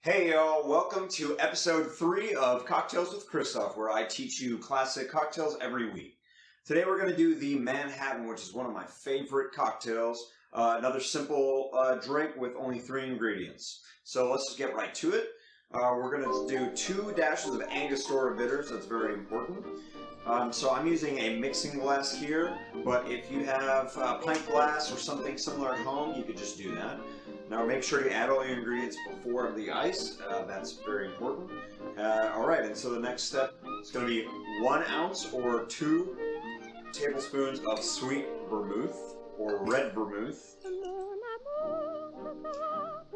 Hey y'all, welcome to episode 3 of Cocktails with Christoph, where I teach you classic cocktails every week. Today we're going to do the Manhattan, which is one of my favorite cocktails. Another simple drink with only 3 ingredients. So let's just get right to it. We're going to do 2 dashes of Angostura Bitters, that's very important. So I'm using a mixing glass here, but if you have a pint glass or something similar at home, you could just do that. Now make sure you add all your ingredients before the ice, that's very important. Alright, and so the next step is going to be 1 ounce or 2 tablespoons of Sweet Vermouth, or red vermouth,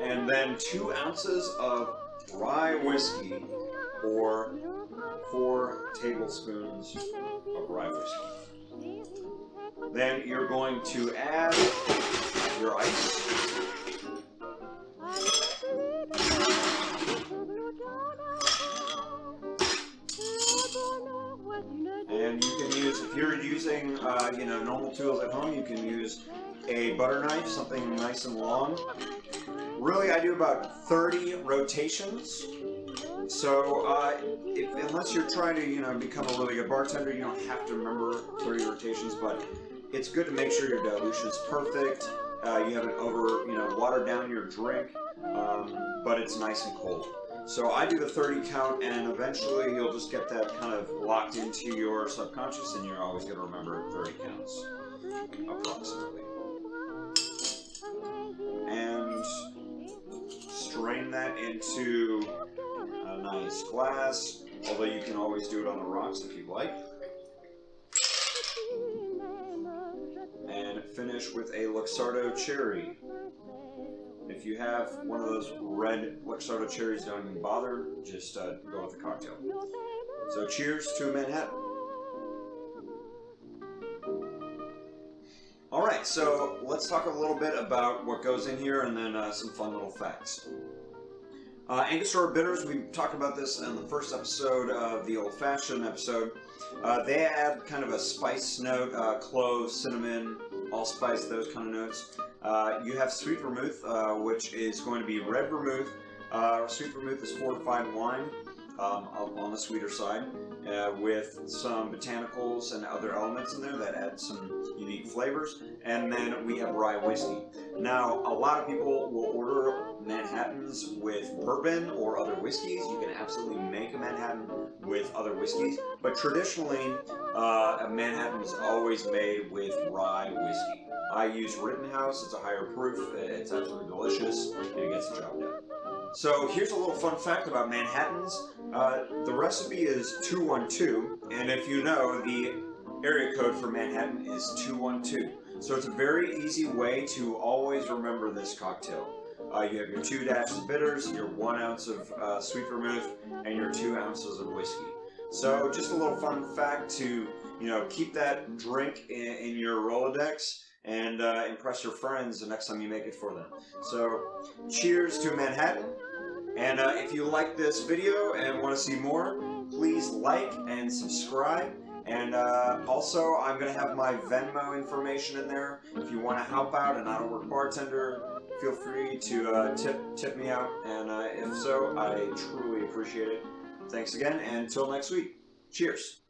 and then 2 ounces of Rye Whiskey, or 4 tablespoons of Rye Whiskey. Then you're going to add your ice. And you can use, if you're using normal tools at home, you can use a butter knife, something nice and long. Really, I do about 30 rotations. So unless you're trying to become a really good bartender, you don't have to remember 30 rotations, but it's good to make sure your dilution is perfect. You haven't watered down your drink, but it's nice and cold. So I do the 30 count, and eventually you'll just get that kind of locked into your subconscious, and you're always going to remember 30 counts, approximately. And strain that into a nice glass, although you can always do it on the rocks if you like. And finish with a Luxardo Cherry. If you have one of those red Luxardo cherries, don't even bother, just go with the cocktail. So cheers to Manhattan. Alright, so let's talk a little bit about what goes in here and then some fun little facts. Angostura Bitters, we talked about this in the first episode of the Old Fashioned episode. They add kind of a spice note, cloves, cinnamon, allspice, those kind of notes. You have Sweet Vermouth, which is going to be red vermouth. Sweet Vermouth is fortified wine on the sweeter side, with some botanicals and other elements in there that add some unique flavors. And then we have Rye Whiskey. Now, a lot of people will order Manhattans with bourbon or other whiskeys. You can absolutely make a Manhattan with other whiskeys, but traditionally, a Manhattan is always made with Rye Whiskey. I use Rittenhouse, it's a higher proof, it's absolutely delicious, and it gets the job done. So here's a little fun fact about Manhattans. The recipe is 212, and if you know, the area code for Manhattan is 212. So it's a very easy way to always remember this cocktail. You have your 2 dashes of bitters, your 1 ounce of Sweet Vermouth, and your 2 ounces of whiskey. So just a little fun fact to keep that drink in your Rolodex and impress your friends the next time you make it for them. So cheers to Manhattan. And if you like this video and want to see more, please like and subscribe. And also, I'm going to have my Venmo information in there. If you want to help out and not a work bartender, feel free to tip me out. And if so, I truly appreciate it. Thanks again, and until next week, cheers.